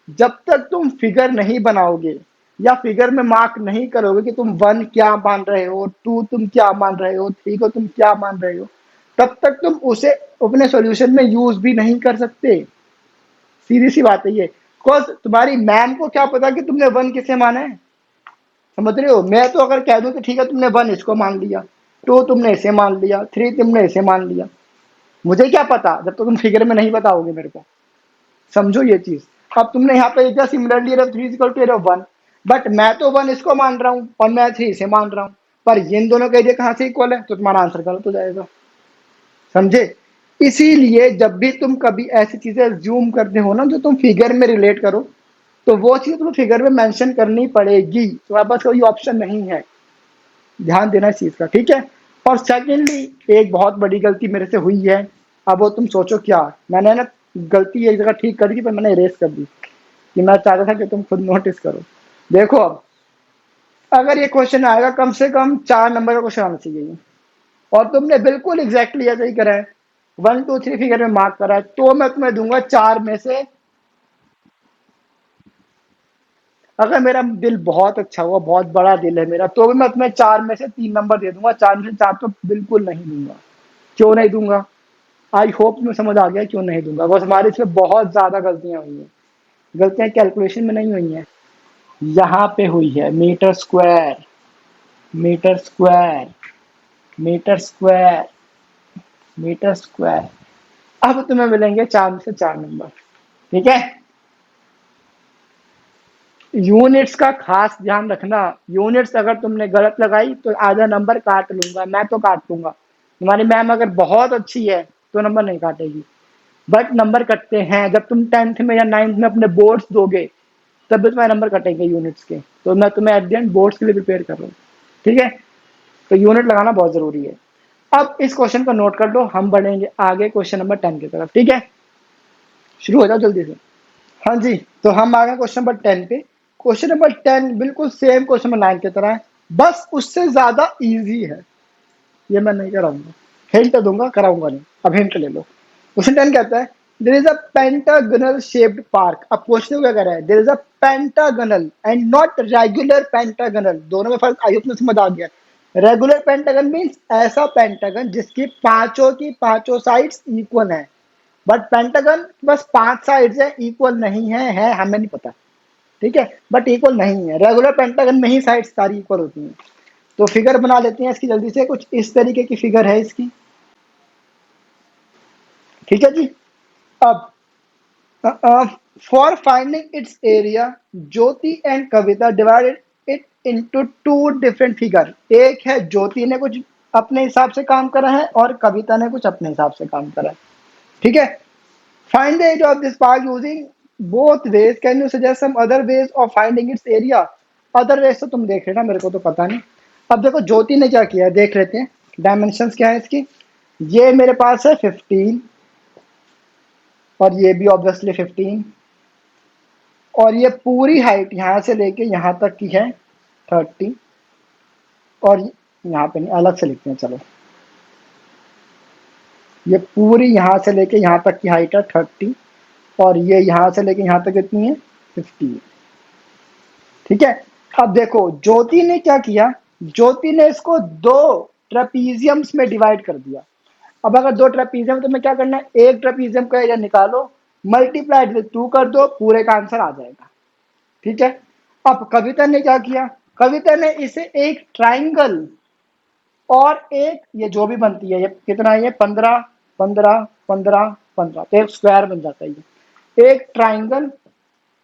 जब तक तुम फिगर नहीं बनाओगे या फिगर में मार्क नहीं करोगे कि तुम 1 क्या मान रहे हो, 2 तुम क्या मान रहे हो, 3 को तुम क्या मान रहे हो, तब तक तुम उसे अपने सॉल्यूशन में यूज भी नहीं कर सकते। सीधी सी बात है ये। बिकॉज तुम्हारी मैम को क्या पता कि तुमने 1 किसे माना है। समझ रहे हो? मैं तो अगर कह दूं कि ठीक है तुमने 1 इसको मान लिया, 2 तुमने इसे मान लिया, 3 तुमने इसे मान लिया, मुझे क्या पता जब तक तुम फिगर में नहीं बताओगे मेरे को। समझो ये चीज। अब तुमने यहाँ पे just similarly rough 3 equal to 1, but मैं तो 1 इसको मान रहा हूँ और मैं 3 इसे मान रहा हूँ, पर इन दोनों के एरिया कहाँ से इक्वल है, तो तुम्हारा आंसर गलत हो जाएगा। समझे? इसीलिए जब भी तुम कभी ऐसी चीजें ज्यूम करते हो ना जो तुम फिगर में रिलेट करो, तो वो चीज तुम्हें फिगर में मेंशन करनी पड़ेगी, तुम्हारे पास कोई ऑप्शन नहीं है। ध्यान देना इस चीज का, ठीक है? और सेकेंडली एक बहुत बड़ी गलती मेरे से हुई है। अब वो तुम सोचो क्या, मैंने ना गलती एक जगह ठीक कर दी पर मैंने इरेज कर दी, कि मैं चाहता था कि तुम खुद नोटिस करो। देखो अब, अगर ये क्वेश्चन आएगा कम से कम 4 नंबर का क्वेश्चन आना चाहिए, और तुमने बिल्कुल एग्जैक्टली ऐसा ही करा है, 1 2 3 फिगर में मार्क करा है, तो मैं तुम्हें दूंगा 4 में से, अगर मेरा दिल बहुत अच्छा हुआ, बहुत बड़ा दिल है मेरा, तो भी मैं तुम्हें 4 में से 3 नंबर दे दूंगा, 4 में से 4 तो बिल्कुल नहीं दूंगा। क्यों नहीं दूंगा? आई होप तुम्हें समझ आ गया क्यों नहीं दूंगा। बस हमारे इसमें बहुत ज्यादा गलतियां हुई हैं। गलतियां कैलकुलेशन में नहीं हुई हैं, यहाँ पे हुई है। Metre square, metre square, metre square, metre square. अब तुम्हें मिलेंगे 4 में से 4 नंबर, ठीक है? यूनिट्स का खास ध्यान रखना। यूनिट्स अगर तुमने गलत लगाई तो आधा नंबर काट लूंगा, मैं तो काट लूंगा। तुम्हारी मैम अगर बहुत अच्छी है तो नंबर नहीं काटेगी, बट नंबर कटते हैं। जब तुम 10th में या 9th में अपने बोर्ड्स दोगे तब भी तुम्हारे नंबर कटेंगे यूनिट्स के। तो मैं तुम्हें एट द एंड बोर्ड्स के लिए प्रिपेयर कर रहा हूँ, ठीक है? तो यूनिट लगाना बहुत जरूरी है। अब इस क्वेश्चन को नोट कर लो, हम बढ़ेंगे आगे क्वेश्चन नंबर 10 की तरफ, ठीक है? शुरू हो जाओ जल्दी से। हाँ जी, तो हम आ गए क्वेश्चन नंबर 10 पे। क्वेश्चन नंबर 10 बिल्कुल सेम क्वेश्चन नंबर 9 की तरह है, बस उससे ज्यादा इजी है। ये मैं नहीं कराऊंगा, हिंट दूंगा, कराऊंगा नहीं। अब हिंट ले लो। क्वेश्चन 10 कहता है there is a pentagonal shaped park. अब क्वेश्चन क्या कह रहा है? There is a pentagonal and not regular pentagonal. दोनों में फर्क आई होप समझ आ गया। रेगुलर पेंटागन मीन्स ऐसा पेंटागन जिसकी पांचों की पांचों साइड्स इक्वल है, बट पेंटागन बस 5 साइड्स है, इक्वल नहीं है हमें नहीं पता, ठीक है? बट इक्वल नहीं है। रेगुलर पेंटागन में ही साइड्स सारी इक्वल होती हैं। तो फिगर बना लेते हैं इसकी जल्दी से। कुछ इस तरीके की फिगर है इसकी, ठीक है जी। अब for finding its area, Jyoti and Kavita divided it into 2 different figure. एक है ज्योति ने कुछ अपने हिसाब से काम करा है और कविता ने कुछ अपने हिसाब से काम करा है, ठीक है? Find the area of this park using both ways, can you suggest some other ways of finding its area? Other ways तो तुम देख लेना, मेरे को तो पता नहीं। अब देखो ज्योति ने क्या किया है, देख लेते हैं। डायमेंशंस क्या है इसकी? ये मेरे पास है 15, और ये भी ऑब्वियसली 15, और ये पूरी हाइट यहाँ से लेके यहाँ तक की है 30, और यहाँ पे नहीं, अलग से लिखते हैं चलो। ये पूरी यहाँ से लेके यहाँ तक की हाइट है 30, और ये यहाँ से लेके यहाँ तक कितनी है 50, ठीक है? अब देखो ज्योति ने क्या किया, ज्योति ने इसको 2 ट्रेपीजियम्स में डिवाइड कर दिया। अब अगर 2 ट्रेपीजियम, तो मैं क्या करना है, एक ट्रेपीजियम का एरिया निकालो, मल्टीप्लाइड विद 2 कर दो, पूरे का आंसर आ जाएगा, ठीक है? अब कविता ने क्या किया, कविता ने इसे एक ट्राइंगल और एक ये जो भी बनती है, ये कितना है, ये 15 15 15 15, तो एक स्क्वायर बन जाता है। ये एक ट्राइंगल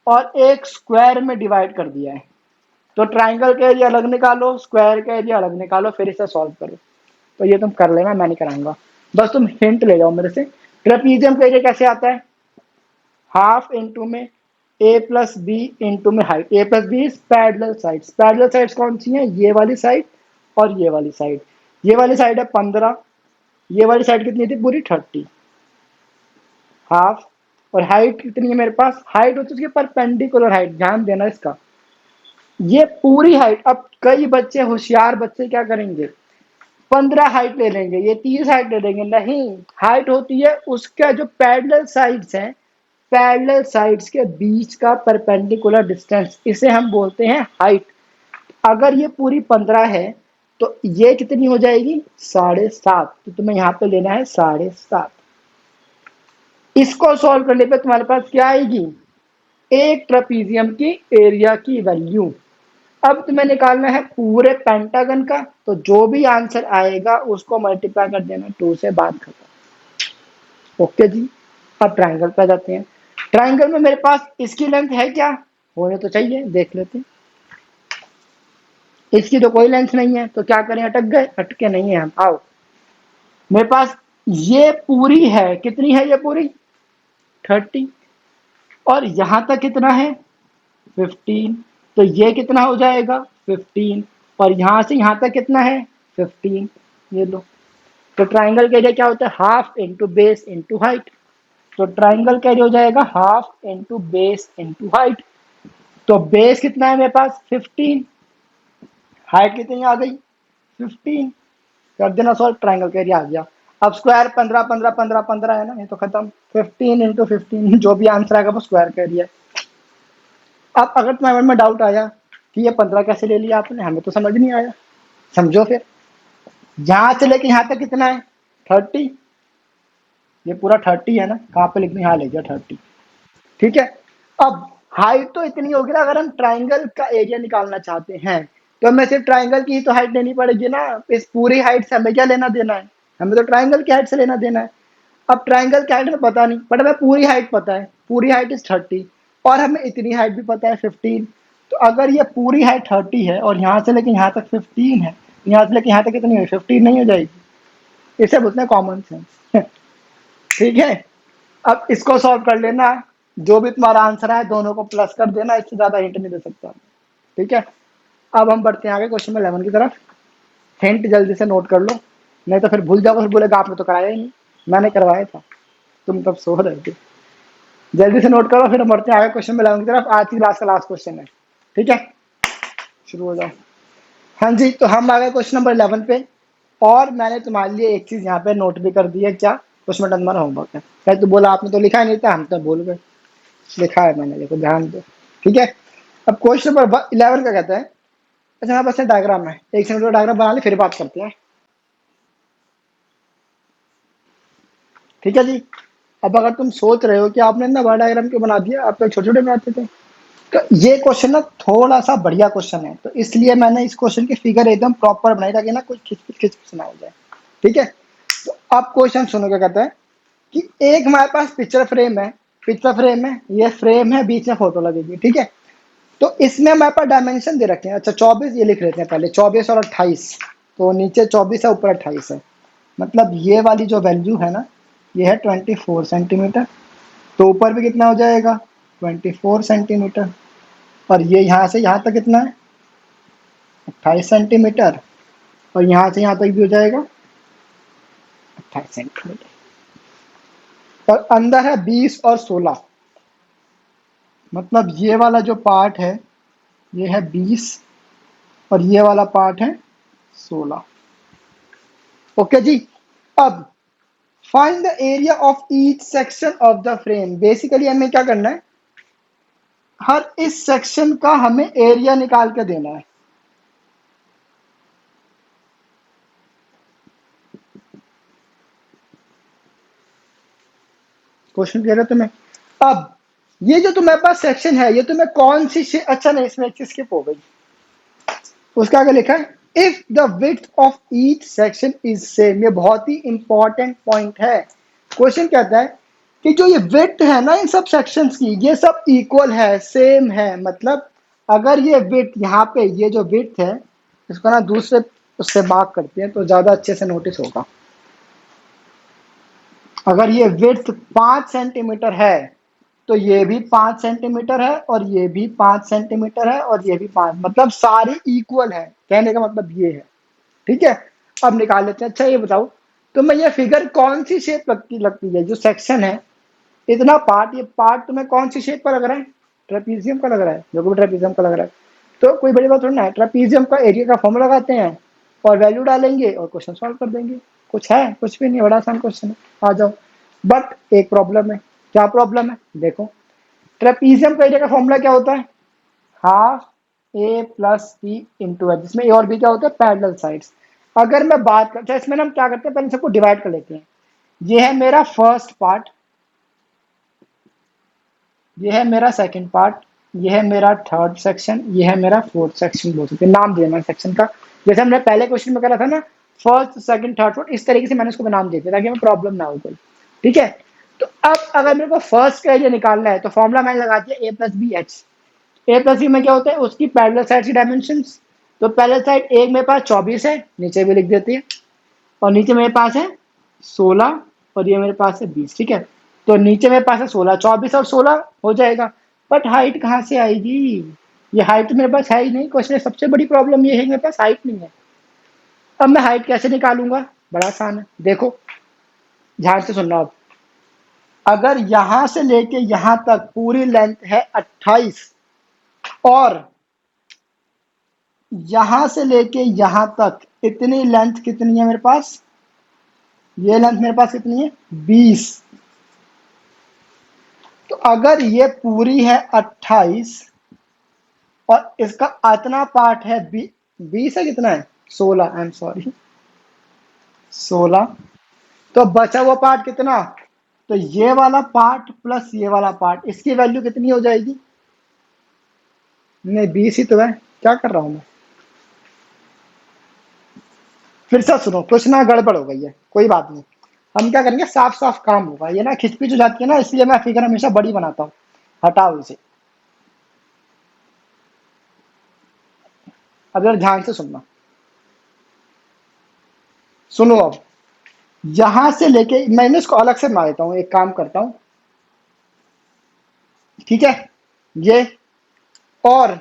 और एक स्क्वायर में डिवाइड कर दिया है। तो ट्राइंगल का एरिया अलग निकालो, स्क्वायर का एरिया अलग निकालो, फिर इसे सॉल्व करो। तो ये तुम कर लेना, मैं नहीं कराऊंगा, बस तुम हिंट ले जाओ मेरे से। ट्रेपीजियम का एरिया कैसे आता है? हाफ इंटू में ए प्लस बी इंटू में height. A plus B is parallel sides. Parallel sides कौन सी हैं? ये वाली साइड और ये वाली साइड। ये वाली साइड है 15, ये वाली साइड कितनी थी पूरी 30, हाफ। और हाइट कितनी है मेरे पास? हाइट होती है उसकी परपेंडिकुलर हाइट, ध्यान देना इसका। ये पूरी हाइट। अब कई बच्चे, होशियार बच्चे क्या करेंगे, 15 हाइट ले लेंगे, ये 30 हाइट ले लेंगे। नहीं, हाइट होती है उसका जो पैरेलल साइड्स हैं पैरेलल साइड्स के बीच का परपेंडिकुलर डिस्टेंस, इसे हम बोलते हैं हाइट। अगर ये पूरी 15 है तो ये कितनी हो जाएगी 7.5, तो तुम्हें यहाँ पे लेना है 7.5। इसको सॉल्व करने पे तुम्हारे पास क्या आएगी, एक ट्रेपीजियम की एरिया की वैल्यू। अब तुम्हें निकालना है पूरे पेंटागन का, तो जो भी आंसर आएगा उसको मल्टीप्लाई कर देना 2 से, बात खत्म। ओके जी। अब ट्राइंगल पे जाते हैं। ट्राइंगल में मेरे पास इसकी लेंथ है क्या, होने तो चाहिए, देख लेते हैं। इसकी तो कोई लेंथ नहीं है, तो क्या करें, अटक गए, अटके नहीं है हम। आओ, मेरे पास ये पूरी है, कितनी है ये पूरी 30, और यहां तक कितना है 15, तो ये कितना हो जाएगा 15, और यहां से यहां तक कितना है 15, ये लो। तो ट्राइंगल का एरिया क्या होता है, half into base into height. तो ट्राइंगल का एरिया हो जाएगा half into base into height. तो बेस कितना है मेरे पास 15, हाइट कितनी आ गई 15, कर देना सॉल्व, ट्राइंगल का एरिया आ गया। अब स्क्वायर 15 15 15 15 है ना, ये तो खत्म, 15 इंटू 15, जो भी आंसर आएगा वो स्क्वायर का एरिया। अब अगर तुम्हारे मन में डाउट आया कि ये 15 कैसे ले लिया आपने, हमें तो समझ नहीं आया, समझो फिर, यहां से लेके यहां तक कितना है 30, ये पूरा 30 है ना, कहाँ पे लिखना, यहाँ ले गया 30, ठीक है। अब हाइट तो इतनी होगी ना, अगर हम ट्राइंगल का एरिया निकालना चाहते हैं तो हमें सिर्फ ट्राइंगल की ही तो हाइट लेनी पड़ेगी ना, इस पूरी हाइट से हमें क्या लेना देना है, हमें तो ट्राइंगल की हाइट से लेना देना है। अब ट्राइंगल की हाइट में पता नहीं, बट हमें पूरी हाइट पता है, पूरी हाइट इज 30, और हमें इतनी हाइट भी पता है 15। तो अगर ये पूरी हाइट 30 है और यहाँ से लेके यहाँ तक 15 है, यहाँ से लेके यहाँ तक कितनी है 15 नहीं हो जाएगी, इसे बोलते हैं कॉमन सेंस। ठीक है, अब इसको सॉल्व कर लेना, जो भी तुम्हारा आंसर है दोनों को प्लस कर देना, इससे ज्यादा हिंट नहीं दे सकता। ठीक है, अब हम बढ़ते हैं आगे क्वेश्चन नंबर 11 की तरफ। हिंट जल्दी से नोट कर लो, नहीं तो फिर भूल जाओ, फिर बोलेगा आपने तो कराया ही नहीं, मैंने करवाया था, तुम तब सो रहे थे। जल्दी से नोट करो, फिर हम बढ़ते हैं आगे क्वेश्चन नंबर 11 की तरफ। आज की क्लास का लास्ट क्वेश्चन है, ठीक है, शुरू हो जाओ। हाँ जी, तो हम आ गए क्वेश्चन नंबर 11 पे, और मैंने तुम्हारे लिए एक चीज यहाँ पे नोट भी कर दी है, क्या, क्वेश्चन नंबर तुम्हारा होमवर्क है। कहीं तो बोला आपने तो लिखा ही नहीं था, हम तो भूल गए, लिखा है मैंने, देखो ध्यान दो। ठीक है, अब क्वेश्चन नंबर 11 का कहता है, अच्छा हमारे पास डायग्राम है, एक सेकंड डायग्राम बना ले फिर बात करते हैं। ठीक है जी, अब अगर तुम सोच रहे हो कि आपने ना बड़ा डायग्राम क्यों बना दिया, आप तो छोटे छोटे बनाते थे, तो ये क्वेश्चन ना थोड़ा सा बढ़िया क्वेश्चन है, तो इसलिए मैंने इस क्वेश्चन की फिगर एकदम प्रॉपर बनाई ताकि ना कुछ खिचपिच खिचपिच ना हो जाए। ठीक है, तो अब क्वेश्चन सुनो क्या कहता है कि एक हमारे पास पिक्चर फ्रेम है, पिक्चर फ्रेम है, ये फ्रेम है, बीच में फोटो लगेगी। ठीक है, तो इसमें हमारे पास डायमेंशन दे रखे हैं, अच्छा 24, ये लिख लेते हैं पहले, 24 और 28, तो नीचे 24 है ऊपर 28 है, मतलब ये वाली जो वैल्यू है ना, ये है 24 सेंटीमीटर, तो ऊपर भी कितना हो जाएगा 24 सेंटीमीटर, और ये यहाँ से यहाँ तक कितना है 28 सेंटीमीटर, और यहाँ से यहाँ तक भी हो जाएगा 28 सेंटीमीटर, और अंदर है 20 और 16, मतलब ये वाला जो पार्ट है ये है 20 और ये वाला पार्ट है 16। ओके जी, अब find the area of each section of the frame. Basically हमें क्या करना है, हर इस सेक्शन का हमें एरिया निकाल के देना है। क्वेश्चन क्लियर है तुम्हें। अब ये जो तुम्हारे पास सेक्शन है, ये तुम्हें कौन सी, अच्छा नहीं इसमें एक चीज स्किप हो गई, उसका आगे लिखा है if the width of each section is same, ये बहुत ही इंपॉर्टेंट पॉइंट है। क्वेश्चन कहता है कि जो ये विड्थ है ना इन सब सेक्शंस की, ये सब इक्वल है, सेम है, मतलब अगर ये विड्थ यहाँ पे, ये जो विड्थ है इसको ना दूसरे उससे मार्क करते हैं तो ज्यादा अच्छे से नोटिस होगा। अगर ये विड्थ 5 सेंटीमीटर है तो ये भी 5 सेंटीमीटर है, और ये भी 5 सेंटीमीटर है, और ये भी 5, मतलब सारी इक्वल है, कहने का मतलब ये है। ठीक है, अब निकाल लेते हैं। अच्छा ये बताओ तुम्हें ये फिगर कौन सी शेप लगती लगती है, जो सेक्शन है इतना पार्ट, ये पार्ट तुम्हें कौन सी शेप का लग रहा है, ट्रेपीजियम का लग रहा है, जो भी ट्रेपीजियम का लग रहा है, तो कोई बड़ी बात थोड़ी ना है, ट्रेपीजियम का एरिया का फॉर्मूला लगाते हैं और वैल्यू डालेंगे और क्वेश्चन सॉल्व कर देंगे, कुछ है, कुछ भी नहीं, बड़ा आसान क्वेश्चन है, आ जाओ। बट एक प्रॉब्लम है, क्या प्रॉब्लम है? देखो, ट्रेपीजियम का एरिया का फॉर्मूला क्या होता है? Half A plus B into H, जिसमें ए और बी क्या होता है? Parallel sides. अगर मैं बात करता इसमें हम क्या करते हैं, पहले सबको डिवाइड कर लेते हैं। ये है मेरा फर्स्ट पार्ट, ये है मेरा सेकंड पार्ट, ये है मेरा थर्ड सेक्शन, ये है मेरा फोर्थ सेक्शन, बोल सकते हैं, नाम दिया मैंने सेक्शन का। जैसे हमने पहले क्वेश्चन में करा था ना, फर्स्ट सेकंड थर्ड फोर्थ, इस तरीके से मैंने उसको नाम दिए थे ताकि हमें प्रॉब्लम ना हो कोई। ठीक है, तो अब अगर मेरे को फर्स्ट का एरिया निकालना है तो फॉर्मूला मैंने लगा दिया ए प्लस बी एच। ए प्लस बी में क्या होता है? उसकी पैरेलल साइड की डायमेंशन। तो पैरेलल साइड एक मेरे पास 24 है, नीचे भी लिख देती है, और नीचे मेरे पास है 16, और ये मेरे पास है 20। ठीक है, तो नीचे मेरे पास है 16, 24 और 16 हो जाएगा। बट हाइट कहाँ से आएगी? ये हाइट मेरे पास है ही नहीं। क्वेश्चन में सबसे बड़ी प्रॉब्लम ये है कि मेरे पास हाइट नहीं है। अब मैं हाइट कैसे निकालूंगा? बड़ा आसान है, देखो ध्यान से सुनना। अब अगर यहां से लेके यहां तक पूरी लेंथ है 28, और यहां से लेके यहां तक इतनी लेंथ कितनी है मेरे पास? ये लेंथ मेरे पास कितनी है? 20। तो अगर ये पूरी है 28 और इसका इतना पार्ट है 20 है, कितना है? 16, आई एम सॉरी, 16। तो बचा हुआ पार्ट कितना? तो ये वाला पार्ट प्लस ये वाला पार्ट, इसकी वैल्यू कितनी हो जाएगी? नहीं, 20 ही तो है, क्या कर रहा हूं मैं? फिर से सुनो, कुछ ना गड़बड़ हो गई है, कोई बात नहीं। हम क्या करेंगे, साफ साफ काम होगा। ये ना खिचपिच हो जाती है ना, इसलिए मैं फिगर हमेशा बड़ी बनाता हूँ। हटाओ इसे। अब यार ध्यान से सुनना, सुनो। अब यहां से लेके मैंने इसको अलग से बना देता हूँ, एक काम करता हूँ। ठीक है, ये, और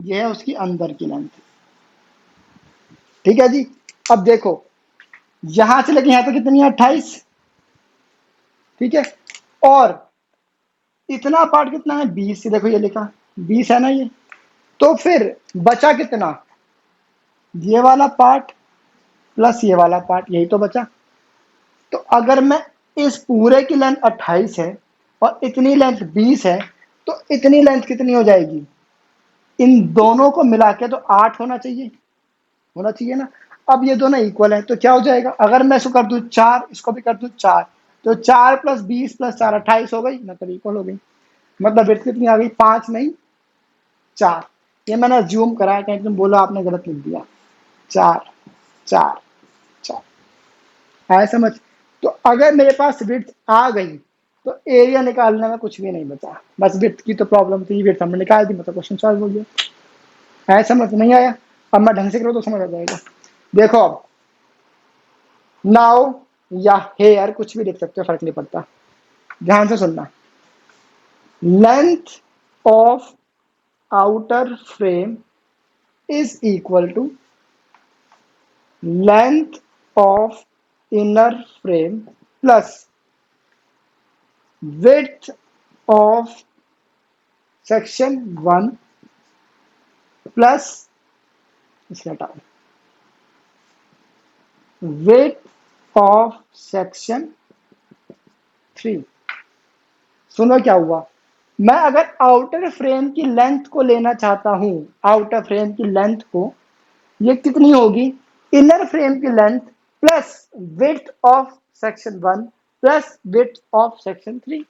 ये है उसकी अंदर की लेंथ। ठीक है जी। अब देखो, यहां से लेके यहां तक कितनी है? 28। ठीक है, और इतना पार्ट कितना है? 20। देखो ये लिखा 20 है ना ये। तो फिर बचा कितना? ये वाला पार्ट प्लस ये वाला पार्ट, यही तो बचा। तो अगर मैं इस पूरे की लेंथ 28 है और इतनी लेंथ 20 है, तो इतनी लेंथ कितनी हो जाएगी? इन दोनों को मिला के तो 8 होना चाहिए ना। अब ये दोनों इक्वल है, तो क्या हो जाएगा? अगर मैं इसको कर दूं 4, इसको भी कर दूं 4, तो 4 प्लस 20 प्लस 4 28 हो गई, मतलब इक्वल हो गई। मतलब विड्थ कितनी आ गई? 5 नहीं 4। ये मैंने अज्यूम करा, कहीं तुम बोलो आपने गलत लिख दिया। 4 4 4 है, समझ? तो अगर मेरे पास विड्थ आ गई तो एरिया निकालने में कुछ भी नहीं बचा। बस विड्थ की तो प्रॉब्लम थी, विड्थ हमने निकाल दी, मतलब क्वेश्चन सॉल्व हो गया। है, समझ नहीं आया? अब मैं ढंग से करूँ तो समझ आ जाएगा। देखो अब, नाउ या हेयर कुछ भी लिख सकते हो, फर्क नहीं पड़ता। ध्यान से सुनना। Length of outer frame is equal to length of inner frame plus width of section 1 plus, इसमें हटाओ, width of section 3। सुनो क्या हुआ। मैं अगर आउटर फ्रेम की लेंथ को लेना चाहता हूं, आउटर फ्रेम की लेंथ को, ये कितनी होगी? इनर फ्रेम की length plus width of section 1 plus width of section 3।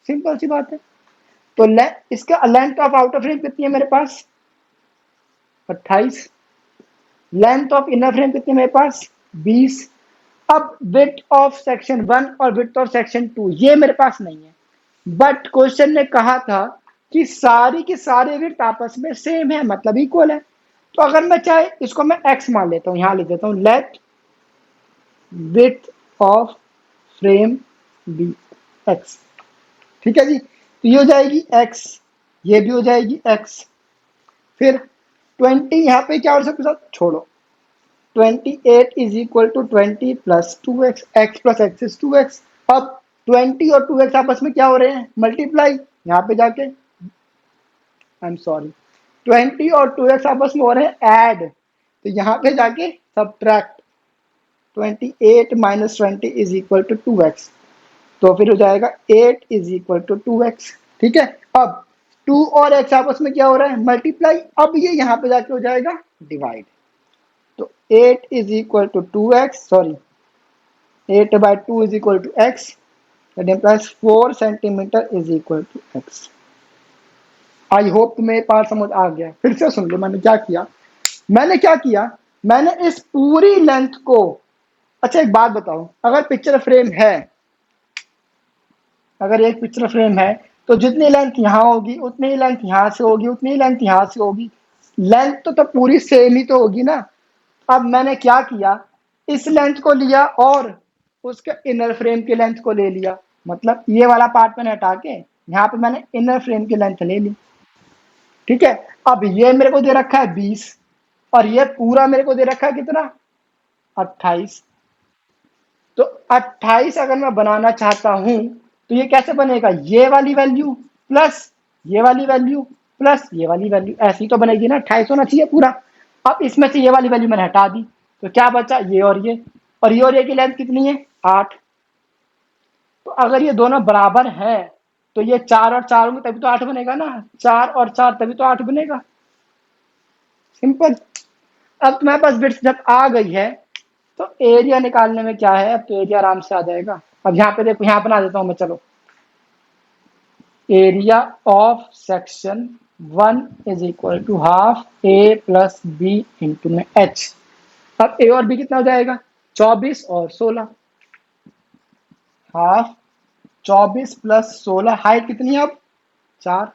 Simple सी बात है। तो इसका लेंथ ऑफ आउटर फ्रेम कितनी है मेरे पास? 28। लेंथ ऑफ इनर फ्रेम कितनी है मेरे पास? 20। अब विड्थ ऑफ सेक्शन 1 और विड्थ ऑफ सेक्शन 2 ये मेरे पास नहीं है, बट क्वेश्चन ने कहा था कि सारी की सारी विड्थ आपस में सेम है, मतलब इक्वल है। तो अगर मैं चाहे इसको मैं x मान लेता हूं, यहां लिख देता हूं, let width of frame be x। ठीक है जी, तो ये हो जाएगी x, ये भी हो जाएगी x। फिर 20 यहाँ पे क्या और सबके साथ छोड़ो, 28 is equal to 20 plus 2x, x plus x is 2x। अब 20 और 2x आपस में क्या हो रहे हैं? मल्टीप्लाई। यहाँ पे जाके, आई एम सॉरी, 20 और 2x आपस में हो रहे हैं ऐड, तो यहाँ पे जाके subtract. 28 minus 20 is equal to 2x। तो फिर हो जाएगा 8 इज इक्वल टू 2x। ठीक है, अब 2 और x आपस में क्या हो रहा है, मल्टीप्लाई। अब ये यहाँ पे जाके हो जाएगा डिवाइड। तो 8 is equal to 2x, sorry 8/2 is equal to x, that implies 4 centimetre is equal to x। I hope तुम्हें पार्ट समझ आ गया। फिर से सुन लो मैंने क्या किया, मैंने इस पूरी लेंथ को, अच्छा एक बात बताओ, अगर पिक्चर फ्रेम है, अगर एक पिक्चर फ्रेम है तो जितनी लेंथ यहाँ होगी उतनी ही लेंथ यहाँ से होगी, उतनी ही लेंथ यहाँ से होगी, लेंथ तो तब पूरी सेम ही तो होगी ना। अब मैंने क्या किया, इस लेंथ को लिया और उसके इनर फ्रेम की लेंथ को ले लिया, मतलब ये वाला पार्ट मैंने हटा के यहाँ पे मैंने इनर फ्रेम की लेंथ ले ली। ठीक है, अब ये मेरे को दे रखा है 20 और ये पूरा मेरे को दे रखा है कितना, 28। तो 28 अगर मैं बनाना चाहता हूं तो ये कैसे बनेगा, ये वाली वैल्यू प्लस ये वाली वैल्यू प्लस ये वाली वैल्यू, ऐसी तो बनेगी ना, 28 होना चाहिए पूरा। अब इसमें से ये वाली वैल्यू मैंने हटा दी, तो क्या बचा, ये और ये, और ये और ये की लेंथ कितनी है, 8। तो अगर ये दोनों बराबर है तो ये 4 और 4 होंगे तभी तो 8 बनेगा ना, 4 और 4 तभी तो 8 बनेगा, सिंपल। अब तुम्हारे पास बिट्स जब आ गई है तो एरिया निकालने में क्या है, अब तो एरिया आराम से आ जाएगा। अब यहाँ पे देखो, यहाँ बना देता हूं मैं, चलो area of section 1 is equal to half A plus B into में एच। अब ए और बी कितना हो जाएगा, 24 और 16, हाफ 24 प्लस 16, हाइट कितनी है अब 4,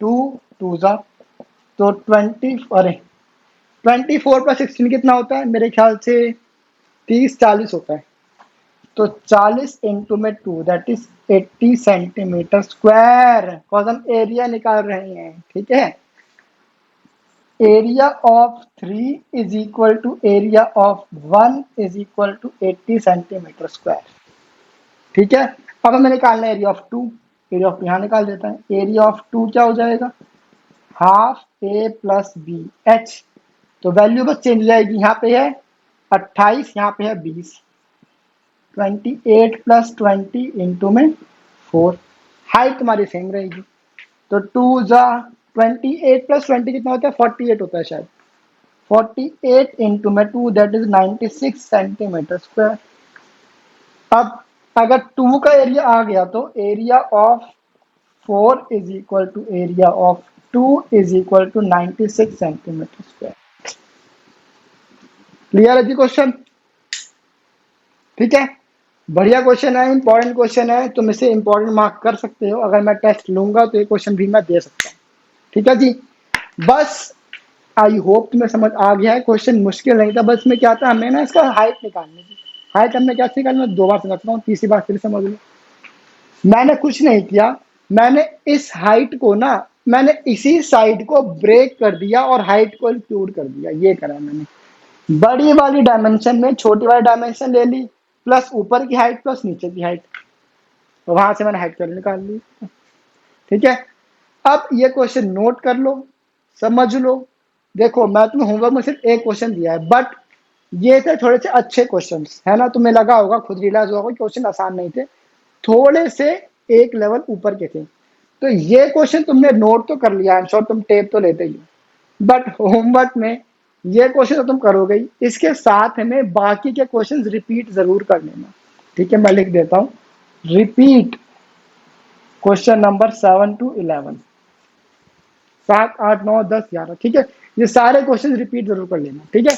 2 2 जा तो 20, अरे 24 प्लस 16 कितना होता है, मेरे ख्याल से 30-40 होता है। तो 40 इंटू में 2 that is 80 centimetre square, because हम एरिया निकाल रहे हैं। ठीक है, area of 3 is equal to area of 1 is equal to 80 centimetre square. ठीक है, अब हमें निकालना है एरिया ऑफ 2, एरिया ऑफ यहाँ निकाल देता है, एरिया ऑफ 2 क्या हो जाएगा, half A plus B H. तो वैल्यू बस चेंज हो जाएगी, यहाँ पे है 28, यहाँ पे है 20, 28 प्लस 20 इंटू में 4, हाइट तुम्हारी सेम रहेगी। तो 2 जा 28 प्लस 20 कितना होता है, 48 होता है शायद, 48 इंटू में 2 दैट इज 96 सेंटीमीटर स्क्वायर। अब अगर 2 का एरिया आ गया तो area of 4 is equal to area of 2 is equal to 96 centimetre square. Clear है जी क्वेश्चन? ठीक है, बढ़िया क्वेश्चन है, इंपॉर्टेंट क्वेश्चन है, तुम इसे इंपॉर्टेंट मार्क कर सकते हो। अगर मैं टेस्ट लूंगा तो ये क्वेश्चन भी मैं दे सकता हूँ। ठीक है जी, बस आई होप तुम्हें समझ आ गया है। क्वेश्चन मुश्किल नहीं था, बस में क्या था, हमें ना इसका हाइट निकालनी थी। हाइट हमने क्या निकालना, 2 बार समझ रहा हूँ, तीसरी बार फिर समझ लो। मैंने कुछ नहीं किया, मैंने इस हाइट को ना, मैंने इसी साइड को ब्रेक कर दिया और हाइट को इंक्लूड कर दिया, ये करा मैंने। बड़ी वाली डायमेंशन में छोटी वाली डायमेंशन ले ली, प्लस ऊपर की हाइट प्लस नीचे की हाइट, तो वहां से मैंने हाइट वैल्यू निकाल ली। ठीक है, अब ये क्वेश्चन नोट कर लो, समझ लो। देखो मैं तुम्हें होमवर्क में सिर्फ एक क्वेश्चन दिया है, बट ये थे थोड़े से अच्छे क्वेश्चन, है ना, तुम्हें लगा होगा, खुद रियलाइज होगा क्वेश्चन आसान नहीं थे, थोड़े से एक लेवल ऊपर के थे। तो ये क्वेश्चन तुमने नोट तो कर लिया, आई एम श्योर तुम टेप तो लेते ही, बट होमवर्क में ये क्वेश्चन तो तुम करोगे ही, इसके साथ में बाकी के क्वेश्चंस रिपीट जरूर कर लेना। ठीक है, मैं लिख देता हूँ, रिपीट क्वेश्चन नंबर 7 to 11, 7 8 9 10 11। ठीक है, ये सारे क्वेश्चन रिपीट जरूर कर लेना। ठीक है,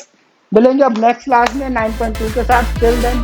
मिलेंगे अब नेक्स्ट क्लास में 9.2 के साथ। Till then